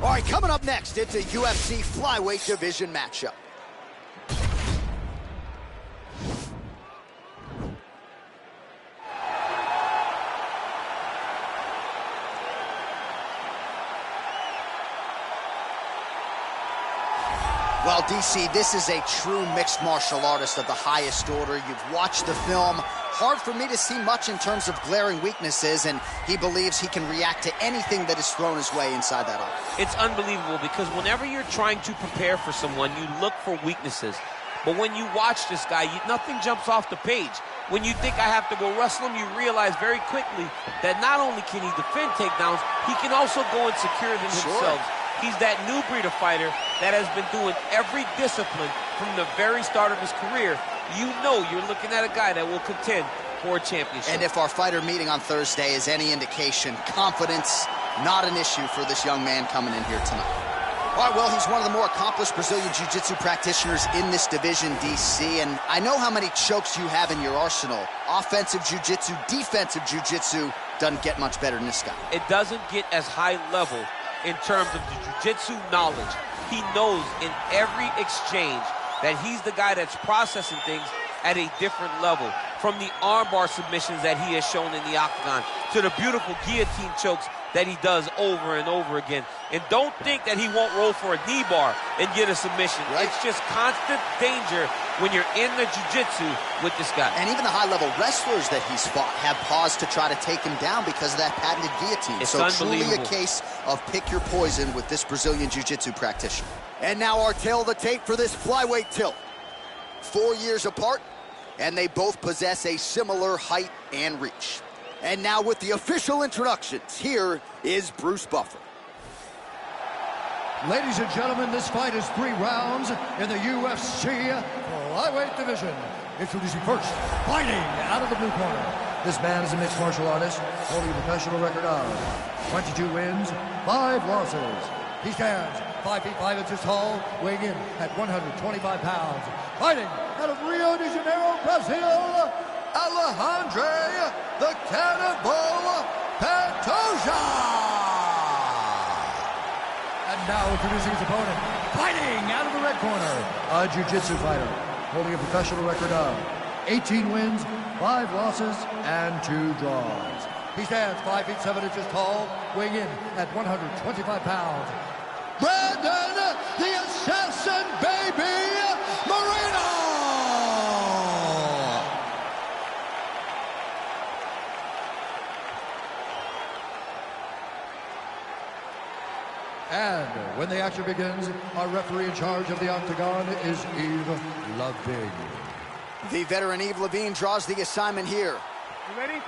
All right, coming up next, it's a UFC flyweight division matchup. Well, DC, this is a true mixed martial artist of the highest order. You've watched the film. Hard for me to see much in terms of glaring weaknesses, and he believes he can react to anything that is thrown his way inside that arm. It's unbelievable because whenever you're trying to prepare for someone, you look for weaknesses. But when you watch this guy, nothing jumps off the page. When you think I have to go wrestle him, you realize very quickly that not only can he defend takedowns, he can also go and secure them himself. He's that new breed of fighter that has been doing every discipline from the very start of his career. You know you're looking at a guy that will contend for a championship. And if our fighter meeting on Thursday is any indication, confidence, not an issue for this young man coming in here tonight. All right, well, he's one of the more accomplished Brazilian Jiu-Jitsu practitioners in this division, DC, and I know how many chokes you have in your arsenal. Offensive Jiu-Jitsu, defensive Jiu-Jitsu, doesn't get much better than this guy. It doesn't get as high level in terms of the Jiu-Jitsu knowledge. He knows in every exchange that he's the guy that's processing things at a different level. From the armbar submissions that he has shown in the octagon to the beautiful guillotine chokes that he does over and over again. And don't think that he won't roll for a knee bar and get a submission. Right. It's just constant danger when you're in the jiu-jitsu with this guy. And even the high-level wrestlers that he's fought have paused to try to take him down because of that patented guillotine. It's so truly a case of pick your poison with this Brazilian jiu-jitsu practitioner. And now our tail of the tape for this flyweight tilt. 4 years apart, and they both possess a similar height and reach. And now with the official introductions, here is Bruce Buffer. Ladies and gentlemen, this fight is 3 rounds in the UFC flyweight division. Introducing first, fighting out of the blue corner. This man is a mixed martial artist, holding a professional record of 22 wins, 5 losses. He stands 5 feet 5 inches tall, weighing in at 125 pounds. Fighting out of Rio de Janeiro, Brazil, Alexandre, the Cannibal Pantoja! And now introducing his opponent, fighting out of the red corner, a jiu-jitsu fighter, holding a professional record of 18 wins, 5 losses, and 2 draws. He stands 5 feet 7 inches tall, weighing in at 125 pounds. Brandon, the Assassin Baby, Moreno! And when the action begins, our referee in charge of the octagon is Yves Lavigne. The veteran Yves Lavigne draws the assignment here. You ready?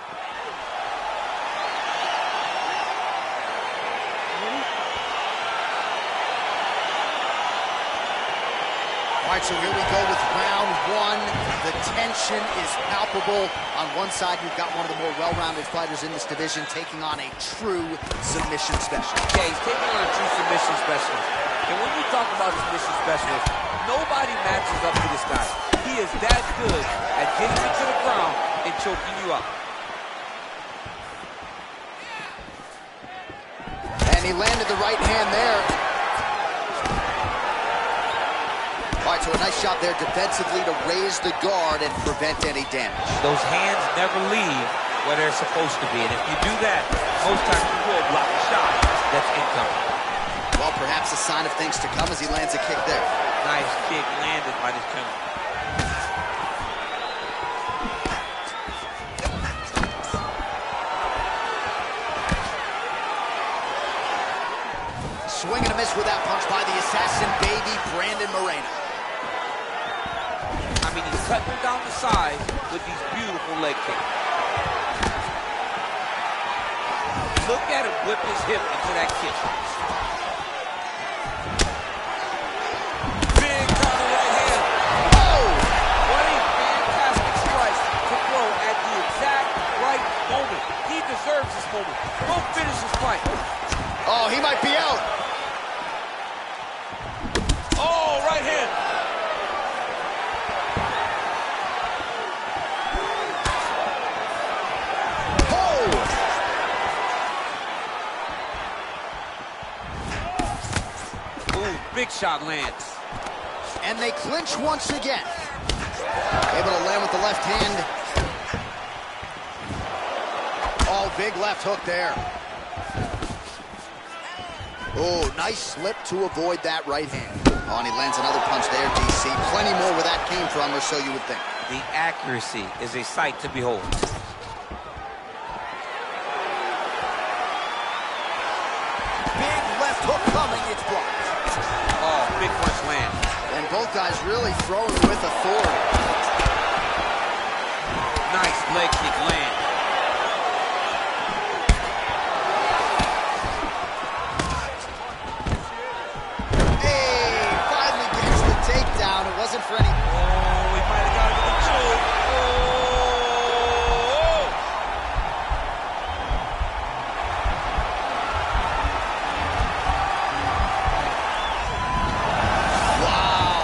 All right, so here we go with round 1. The tension is palpable. On one side, you've got one of the more well-rounded fighters in this division taking on a true submission specialist. Yeah, he's taking on a true submission specialist. And when you talk about a submission specialist, nobody matches up to this guy. He is that good at getting you to the ground and choking you out. And he landed the right hand there. All right, so a nice shot there defensively to raise the guard and prevent any damage. Those hands never leave where they're supposed to be, and if you do that, most times you will block a shot that's incoming. Well, perhaps a sign of things to come as he lands a kick there. Nice kick landed by this gentleman. Swing and a miss with that punch by the Assassin Baby, Brandon Moreno. I mean, he's cutting him down the side with these beautiful leg kicks. Look at him whip his hip into that kick. Big counter right hand. Oh! What a fantastic strike to throw at the exact right moment. He deserves this moment. Go finish this fight. Oh, he might be out. Oh, right hand. shot lands. And they clinch once again. Able to land with the left hand. Oh, big left hook there. Oh, nice slip to avoid that right hand. Oh, and he lands another punch there, DC. Plenty more where that came from, or so you would think. The accuracy is a sight to behold. Big left hook coming, it's blocked. Oh, big punch land. And both guys really throwing with authority. Nice leg kick land. It wasn't for any... Oh, we might have got him with a choke. Wow.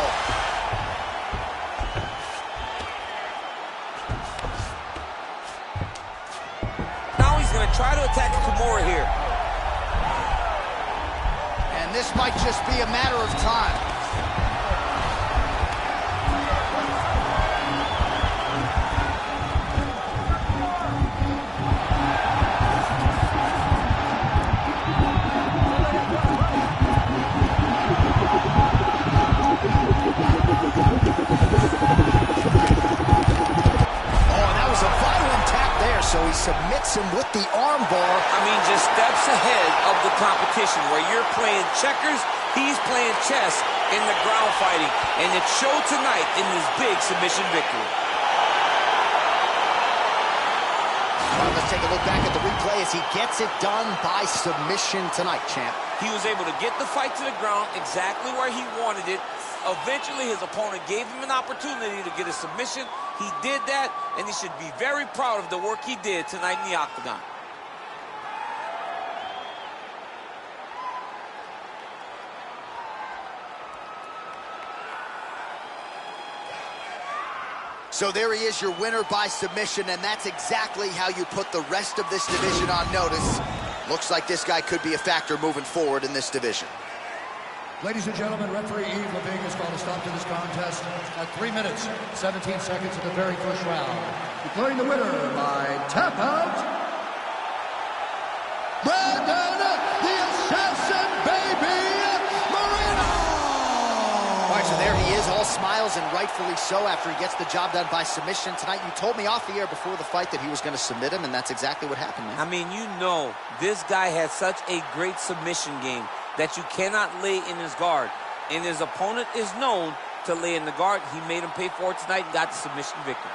Now he's going to try to attack Kamaru here. And this might just be a matter of time. So he submits him with the arm bar. I mean, just steps ahead of the competition. Where you're playing checkers, he's playing chess in the ground fighting. And it showed tonight in this big submission victory. Let's take a look back at the replay as he gets it done by submission tonight, champ. He was able to get the fight to the ground exactly where he wanted it. Eventually, his opponent gave him an opportunity to get a submission. He did that, and he should be very proud of the work he did tonight in the octagon. So there he is, your winner by submission, and that's exactly how you put the rest of this division on notice. Looks like this guy could be a factor moving forward in this division. Ladies and gentlemen, referee Yves Leving has called a stop to this contest at 3 minutes, 17 seconds of the very first round. Declaring the winner by tap out, Brandon, the Assassin Baby, Moreno! All right, so there he is, all smiles, and rightfully so after he gets the job done by submission tonight. You told me off the air before the fight that he was going to submit him, and that's exactly what happened, man. I mean, you know, this guy has such a great submission game that you cannot lay in his guard. And his opponent is known to lay in the guard. He made him pay for it tonight and got the submission victory.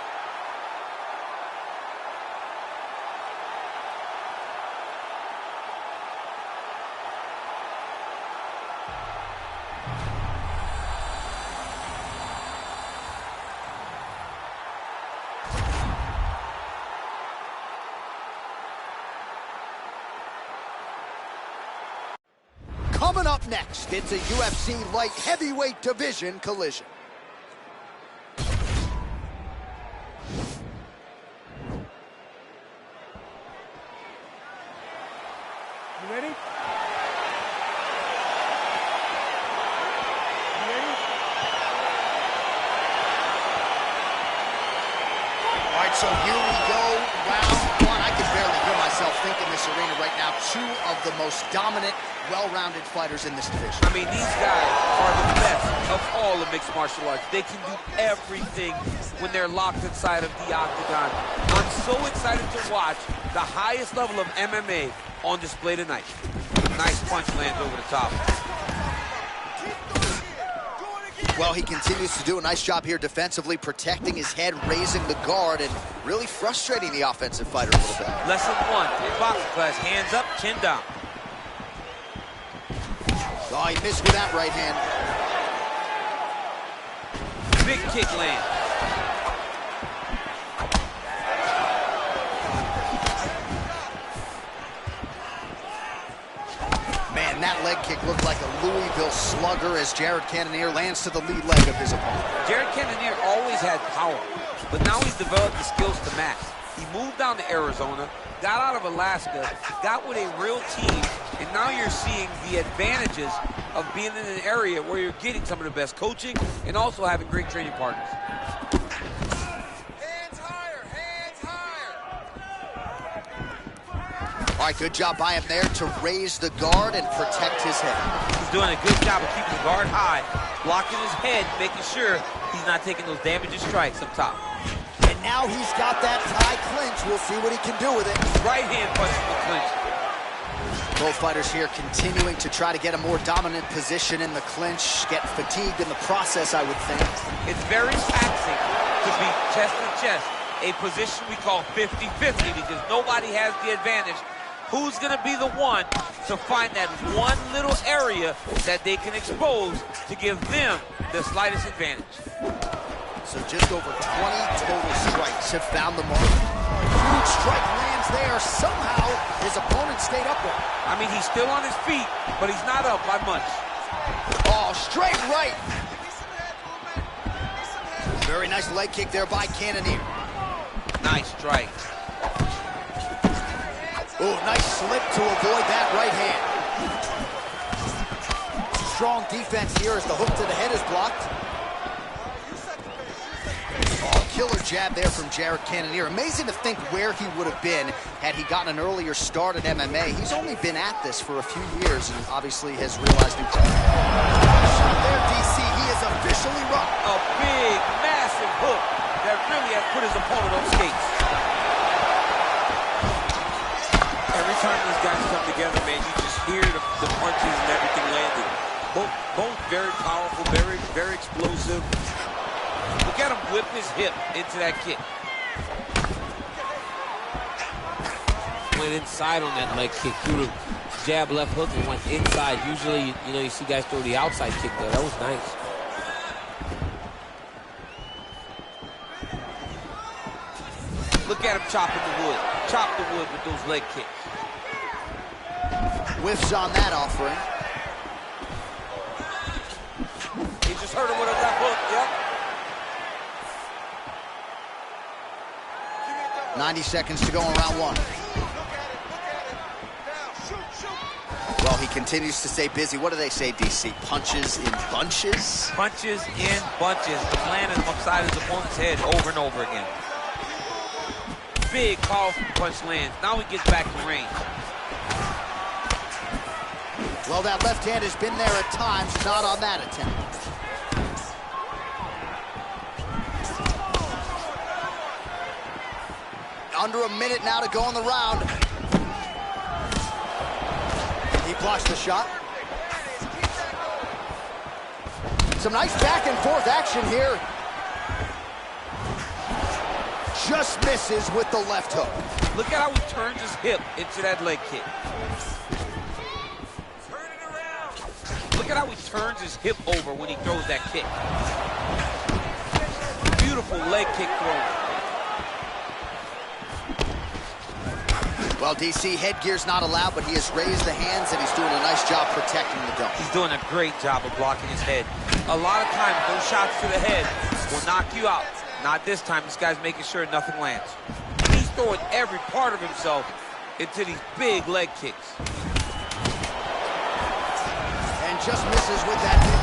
Coming up next, it's a UFC light heavyweight division collision. You ready? All right, so here we go, round one. I can barely hear myself think in this arena right now. Two of the most dominant, well-rounded fighters in this division. I mean, these guys are the best of all the mixed martial arts. They can do everything when they're locked inside of the octagon. I'm so excited to watch the highest level of MMA on display tonight. Nice punch lands over the top. Well, he continues to do a nice job here defensively, protecting his head, raising the guard, and really frustrating the offensive fighter a little bit. Lesson one in boxing class, hands up, chin down. Oh, he missed with that right hand. Big kick land. Man, that leg kick looked like a Louisville slugger as Cannonier lands to the lead leg of his opponent. Cannonier always had power, but now he's developed the skills to match. He moved down to Arizona, got out of Alaska, got with a real team, and now you're seeing the advantages of being in an area where you're getting some of the best coaching and also having great training partners. Hands higher, hands higher. All right, good job by him there to raise the guard and protect his head. He's doing a good job of keeping the guard high, blocking his head, making sure he's not taking those damaging strikes up top. And now he's got that tie clinch. We'll see what he can do with it. Right hand punches the clinch. Both fighters here continuing to try to get a more dominant position in the clinch, get fatigued in the process, I would think. It's very taxing to be chest to chest, a position we call 50-50 because nobody has the advantage. Who's going to be the one to find that one little area that they can expose to give them the slightest advantage? So just over 20 total strikes have found the mark. Huge strike lands there. Somehow his opponent stayed upright. I mean, he's still on his feet, but he's not up by much. Oh, straight right. Very nice leg kick there by Cannonier. Nice strike. Oh, nice slip to avoid that right hand. Strong defense here as the hook to the head is blocked. Oh, killer jab there from Jared Cannonier. Amazing to think where he would have been had he gotten an earlier start at MMA. He's only been at this for a few years and obviously has realized new talent. Shot there, DC. He is officially run. A big, massive hook that really has put his opponent on skates. Every time these guys come together, man, you just hear the punches and everything landing. Both very powerful, very, very explosive. Look at him whip his hip into that kick. Went inside on that leg kick, threw the jab left hook and went inside. Usually, you know, you see guys throw the outside kick there. That was nice. Look at him chopping the wood. Chop the wood with those leg kicks. Whiffs on that offering. He just hurt him with a left hook, yep. 90 seconds to go in round one. Well, he continues to stay busy. What do they say, DC? Punches in bunches? Punches in bunches. Landing upside his opponent's head over and over again. Big, powerful punch lands. Now he gets back to range. Well, that left hand has been there at times, not on that attempt. Under a minute now to go in the round. He blocks the shot. Some nice back and forth action here. Just misses with the left hook. Look at how he turns his hip into that leg kick. Look at how he turns his hip over when he throws that kick. Beautiful leg kick throw. Well, DC, headgear's not allowed, but he has raised the hands and he's doing a nice job protecting the dome. He's doing a great job of blocking his head. A lot of times, those shots to the head will knock you out. Not this time. This guy's making sure nothing lands. He's throwing every part of himself into these big leg kicks. And just misses with that hit.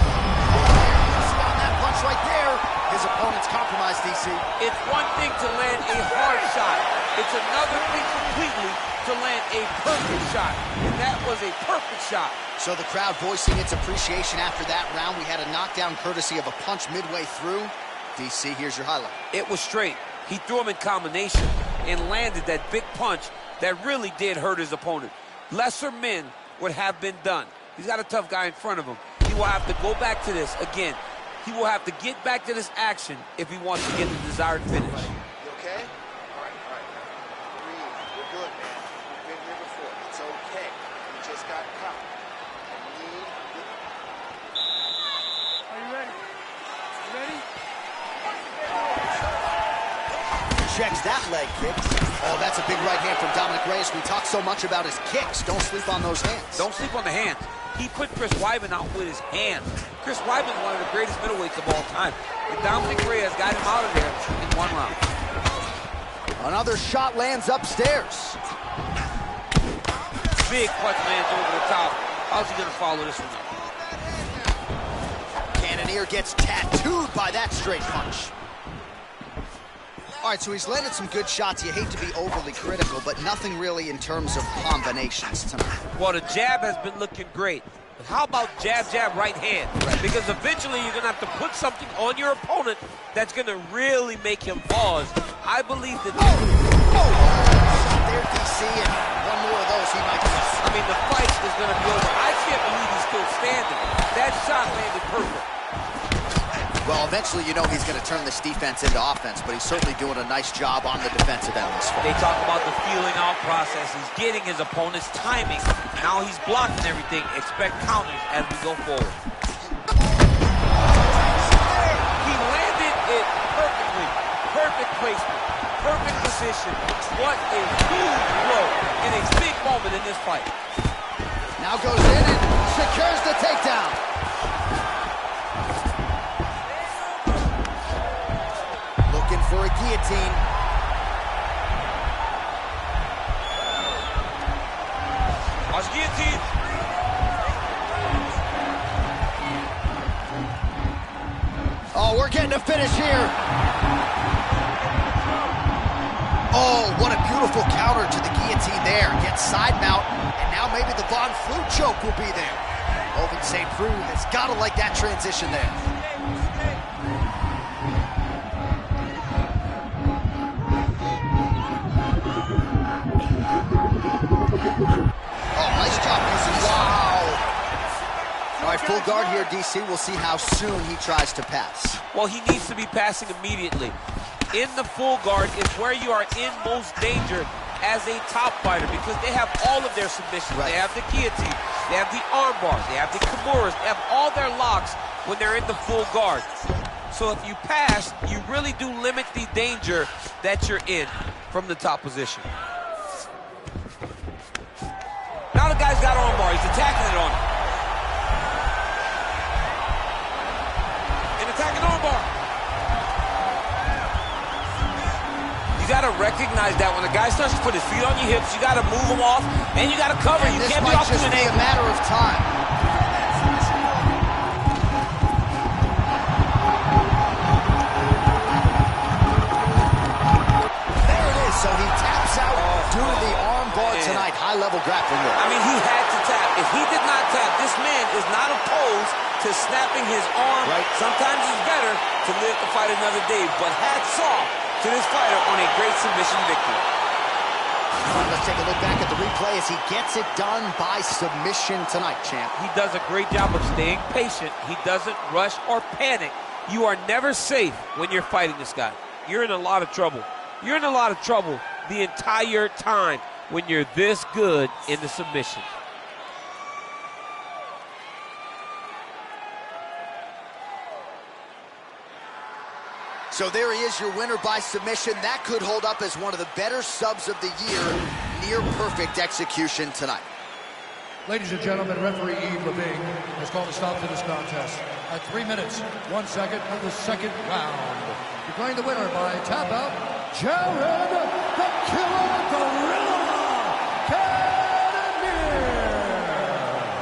On that punch right there, his opponent's compromised, DC. It's one thing to land a hard shot. It's another thing completely to land a perfect shot. And that was a perfect shot. So the crowd voicing its appreciation after that round. We had a knockdown courtesy of a punch midway through. DC, here's your highlight. It was straight. He threw him in combination and landed that big punch that really did hurt his opponent. Lesser men would have been done. He's got a tough guy in front of him. He will have to go back to this again. He will have to get back to this action if he wants to get the desired finish. You okay? All right. Breathe. You're good, man. You've been here before. It's okay. You just got caught. Are you ready? You ready? Checks that leg kick. Oh, that's a big right hand from Dominick Reyes. We talk so much about his kicks. Don't sleep on those hands. Don't sleep on the hands. He put Chris Weidman out with his hands. Chris Weidman is one of the greatest middleweights of all time. And Dominick Reyes got him out of there in one round. Another shot lands upstairs. Big punch lands over the top. How's he going to follow this one up? Cannonier gets tattooed by that straight punch. All right, so he's landed some good shots. You hate to be overly critical, but nothing really in terms of combinations tonight. Well, the jab has been looking great. But how about jab, jab, right hand? Right. Because eventually you're going to have to put something on your opponent that's going to really make him pause. I believe that... There, DC, and one more of those, he might miss. I mean, the fight is going to be over. I can't believe he's still standing. That shot landed perfect. Well, eventually, you know he's going to turn this defense into offense, but he's certainly doing a nice job on the defensive end of this fight. They talk about the feeling out process. He's getting his opponent's timing. Now he's blocking everything. Expect counters as we go forward. He landed it perfectly. Perfect placement. Perfect position. What a huge blow in a big moment in this fight. Now goes in and secures the takedown. Looking for a guillotine. Watch guillotine. Oh, we're getting a finish here. Oh, what a beautiful counter to the guillotine there. Gets side mount, and now maybe the Von Flue choke will be there. Open St. Preux has got to like that transition there. Oh, nice job using this. Wow. All right, full guard here, DC. We'll see how soon he tries to pass. Well, he needs to be passing immediately. In the full guard is where you are in most danger as a top fighter because they have all of their submissions. Right. They have the guillotine, they have the armbar, they have the Kamuras, they have all their locks when they're in the full guard. So if you pass, you really do limit the danger that you're in from the top position. Now the guy's got armbar, he's attacking it on him. And attacking armbar. You got to recognize that when a guy starts to put his feet on your hips, you got to move him off, and you got to cover. And you this can't might be off just to an be angle. a matter of time. There it is. So he taps out due to the arm bar tonight. High-level grappling work. I mean, he had to tap. If he did not tap, this man is not opposed to snapping his arm. Right. Sometimes it's better to live to fight another day, but hats off to this fighter on a great submission victory. Let's take a look back at the replay as he gets it done by submission tonight, champ. He does a great job of staying patient. He doesn't rush or panic. You are never safe when you're fighting this guy. You're in a lot of trouble. You're in a lot of trouble the entire time when you're this good in the submission. So there he is, your winner by submission. That could hold up as one of the better subs of the year. Near perfect execution tonight. Ladies and gentlemen, referee Yves Leving has called a stop to this contest at 3 minutes, 1 second of the second round. Declaring the winner by tap out, Jared the Killer Gorilla Cannonier.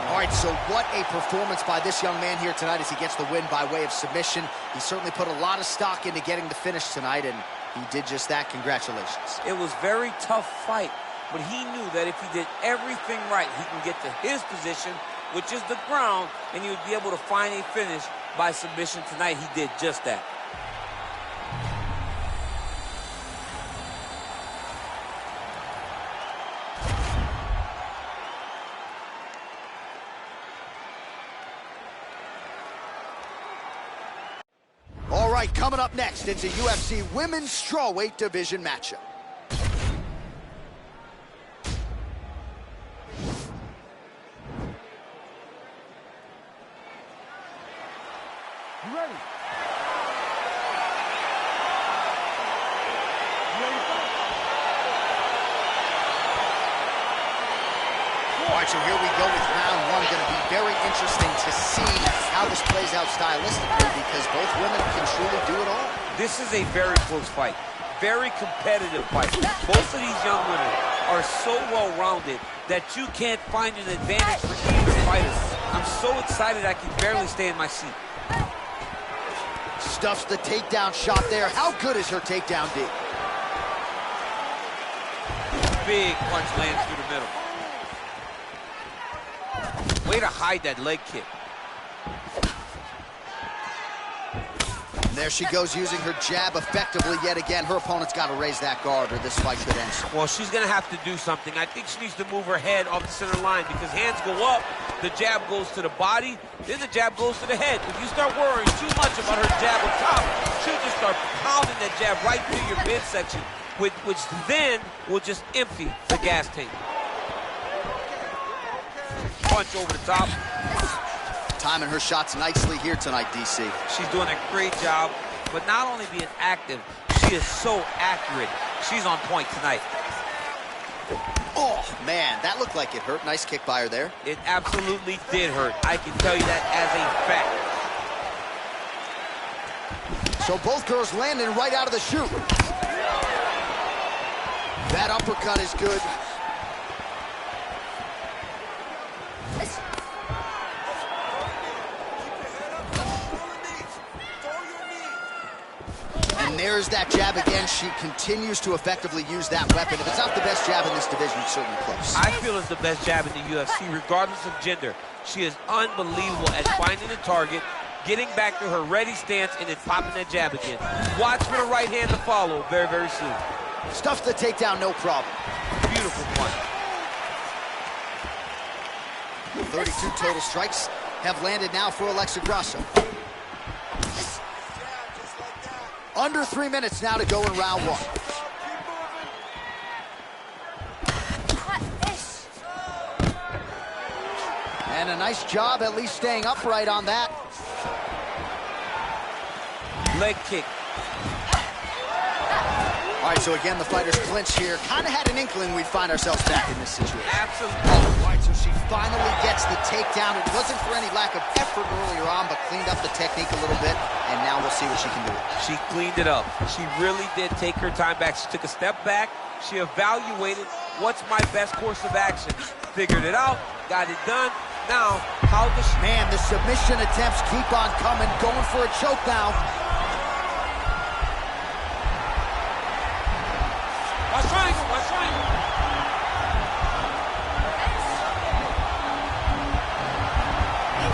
All right, so what a performance by this young man here tonight as he gets the win by way of submission. He certainly put a lot of stock into getting the finish tonight, and he did just that. Congratulations. It was a very tough fight, but he knew that if he did everything right, he can get to his position, which is the ground, and he would be able to find a finish by submission tonight. He did just that. All right, coming up next, it's a UFC Women's Strawweight Division matchup. You ready? All right, so here we go with round one. Going to be very interesting to see how this plays out stylistically because both women can truly do it all. This is a very close fight. Very competitive fight. Both of these young women are so well-rounded that you can't find an advantage for either fighter. I'm so excited I can barely stay in my seat. Stuffs the takedown shot there. How good is her takedown, D? Big punch lands through the middle. Way to hide that leg kick. And there she goes using her jab effectively yet again. Her opponent's got to raise that guard or this fight could end. Well, she's going to have to do something. I think she needs to move her head off the center line because hands go up, the jab goes to the body, then the jab goes to the head. If you start worrying too much about her jab up top, she'll just start pounding that jab right through your midsection, which then will just empty the gas tank. Punch over the top. Timing her shots nicely here tonight, DC. She's doing a great job, but not only being active, she is so accurate. She's on point tonight. Oh, man, that looked like it hurt. Nice kick by her there. It absolutely did hurt. I can tell you that as a fact. So both girls landing right out of the chute. That uppercut is good. And there's that jab again. She continues to effectively use that weapon. If it's not the best jab in this division, it's certainly close. I feel it's the best jab in the UFC, regardless of gender. She is unbelievable at finding the target, getting back to her ready stance, and then popping that jab again. Watch for the right hand to follow very, very soon. Stuffs the takedown, no problem. Beautiful punch. 32 total strikes have landed now for Alexa Grasso. Under 3 minutes now to go in round one. And a nice job at least staying upright on that. Leg kick. All right, so again, the fighters clinch here. Kind of had an inkling we'd find ourselves back in this situation. Absolutely. All right, so she finally gets the takedown. It wasn't for any lack of effort earlier on, but cleaned up the technique a little bit, and now we'll see what she can do. She cleaned it up. She really did take her time back. She took a step back. She evaluated what's my best course of action. Figured it out, got it done. Now, how does she... Man, the submission attempts keep on coming, going for a choke now. Watch triangle, watch triangle.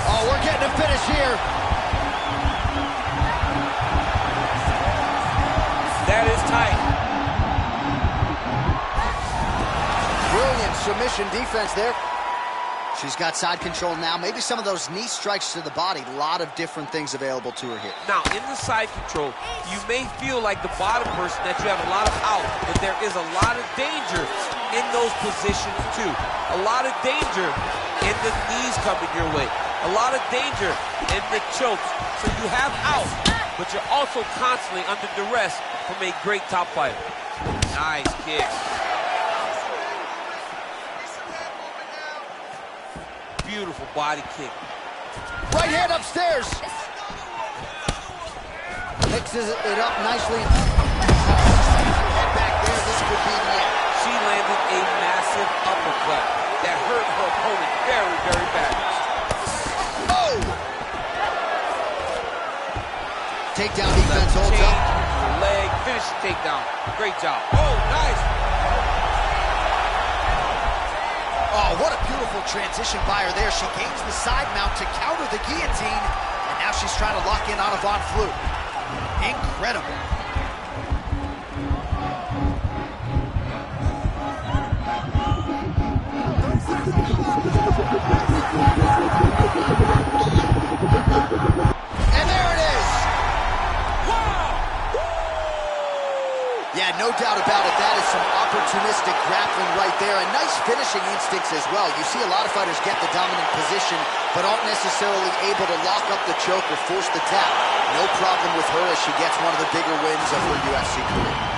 Oh, we're getting a finish here. That is tight. Brilliant submission defense there. She's got side control now. Maybe some of those knee strikes to the body. A lot of different things available to her here. Now, in the side control, you may feel like the bottom person that you have a lot of power, but there is a lot of danger in those positions too. A lot of danger in the knees coming your way. A lot of danger in the chokes. So you have out, but you're also constantly under duress from a great top fighter. Nice kick. Beautiful body kick. Right hand upstairs. Mixes it up nicely. Head back there. This could be the end. She landed a massive uppercut that hurt her opponent very, very badly. Oh! Takedown defense holds up. Leg, finish the takedown. Great job. Oh, nice. Oh, what a beautiful transition by her there. She gains the side mount to counter the guillotine, and now she's trying to lock in on a Von Flue. Incredible. And there it is. Wow. Yeah, no doubt about it. That is some opportunistic grappling right there. And nice finishing instincts as well. You see a lot of fighters get the dominant position, but aren't necessarily able to lock up the choke or force the tap. No problem with her as she gets one of the bigger wins of her UFC career.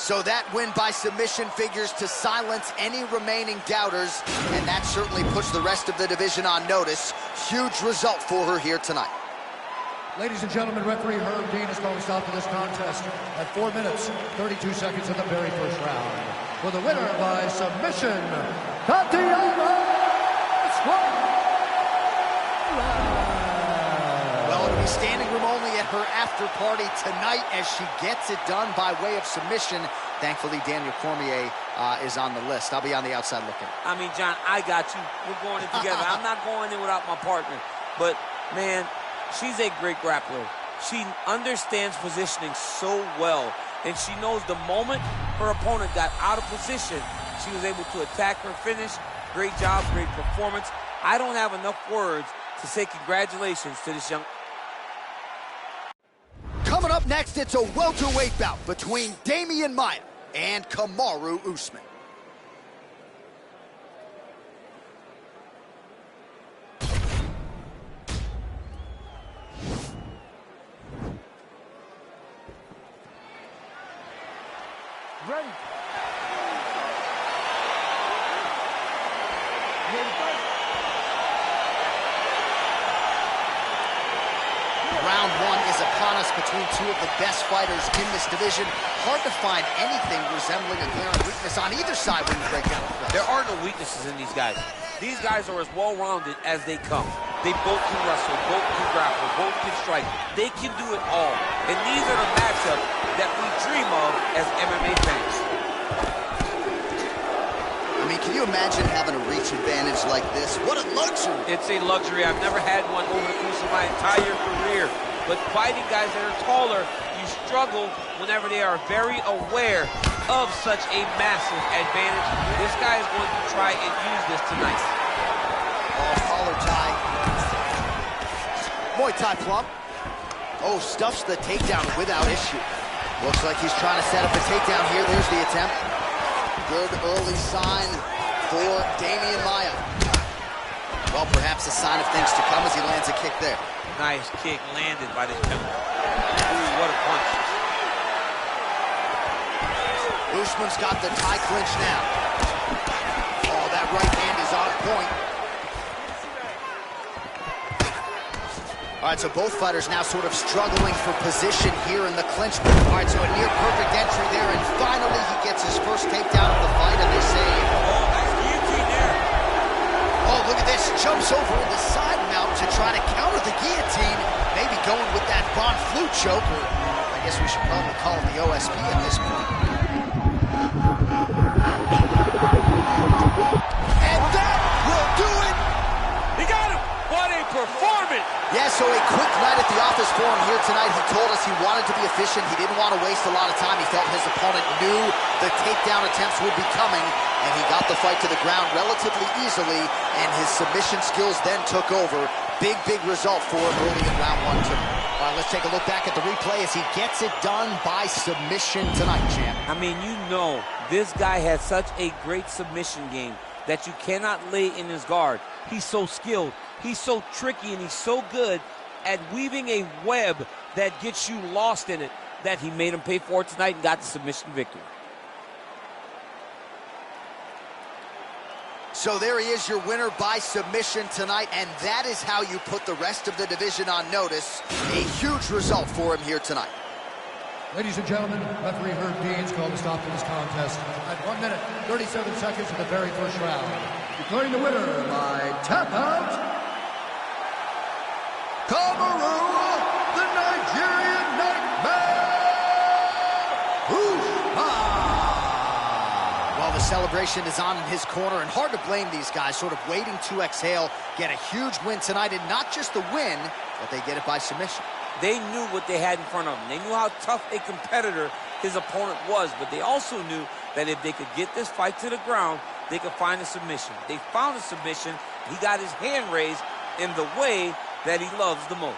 So that win by submission figures to silence any remaining doubters, and that certainly puts the rest of the division on notice. Huge result for her here tonight. Ladies and gentlemen, referee Herb Dean is going to stop to this contest at 4 minutes, 32 seconds of the very first round. For the winner by submission, Tatiana. Well, it'll be standing room only at her after party tonight as she gets it done by way of submission. Thankfully, Daniel Cormier is on the list. I'll be on the outside looking. I mean, John, I got you. We're going in together. I'm not going in without my partner. But, man, she's a great grappler. She understands positioning so well. And she knows the moment her opponent got out of position, she was able to attack her finish. Great job, great performance. I don't have enough words to say congratulations to this young... Coming up next, it's a welterweight bout between Demian Maia and Kamaru Usman. Ready. Round one is upon us between two of the best fighters in this division. Hard to find anything resembling a glaring weakness on either side when you break down the field. There are no weaknesses in these guys. These guys are as well-rounded as they come. They both can wrestle, both can grapple, both can strike. They can do it all. And these are the matchups that we dream of as MMA fans. I mean, can you imagine having a reach advantage like this? What a luxury. It's a luxury. I've never had one over the course of my entire career. But fighting guys that are taller, you struggle whenever they are very aware of such a massive advantage. This guy is going to try and use this tonight. Oh, collar tie. Muay Thai plump. Oh, stuffs the takedown without issue. Looks like he's trying to set up a takedown here. There's the attempt. Good early sign for Demian Maia. Well, perhaps a sign of things to come as he lands a kick there. Nice kick landed by this gentleman. Ooh, what a punch. Usman's got the tie clinch now. Oh, that right hand is on point. All right, so both fighters now sort of struggling for position here in the clinch. All right, so a near perfect entry there, and finally he gets his first takedown of the fight, and they say... Oh, nice guillotine there. Oh, look at this. Jumps over into side mount to try to counter the guillotine. Maybe going with that Von Flue choke, or I guess we should probably call him the OSP at this point. And that will do it! He got him! What a performance! Yeah, so a quick night at the office for him here tonight. He told us he wanted to be efficient. He didn't want to waste a lot of time. He felt his opponent knew the takedown attempts would be coming, and he got the fight to the ground relatively easily, and his submission skills then took over. Big, big result for him early in round one, too. All right, let's take a look back at the replay as he gets it done by submission tonight, champ. I mean, you know, this guy has such a great submission game that you cannot lay in his guard. He's so skilled, he's so tricky, and he's so good at weaving a web that gets you lost in it that he made him pay for it tonight and got the submission victory. So there he is, your winner by submission tonight, and that is how you put the rest of the division on notice. A huge result for him here tonight. Ladies and gentlemen, referee Herb Dean's called to stop to this contest at 1 minute, 37 seconds of the very first round. Declaring the winner by tap out, Kamaru, the Nigerian Nightmare, Usman. Well, the celebration is on in his corner, and hard to blame these guys, sort of waiting to exhale, get a huge win tonight, and not just the win, but they get it by submission. They knew what they had in front of them. They knew how tough a competitor his opponent was, but they also knew that if they could get this fight to the ground, they could find a submission. They found a submission. He got his hand raised in the way that he loves the most.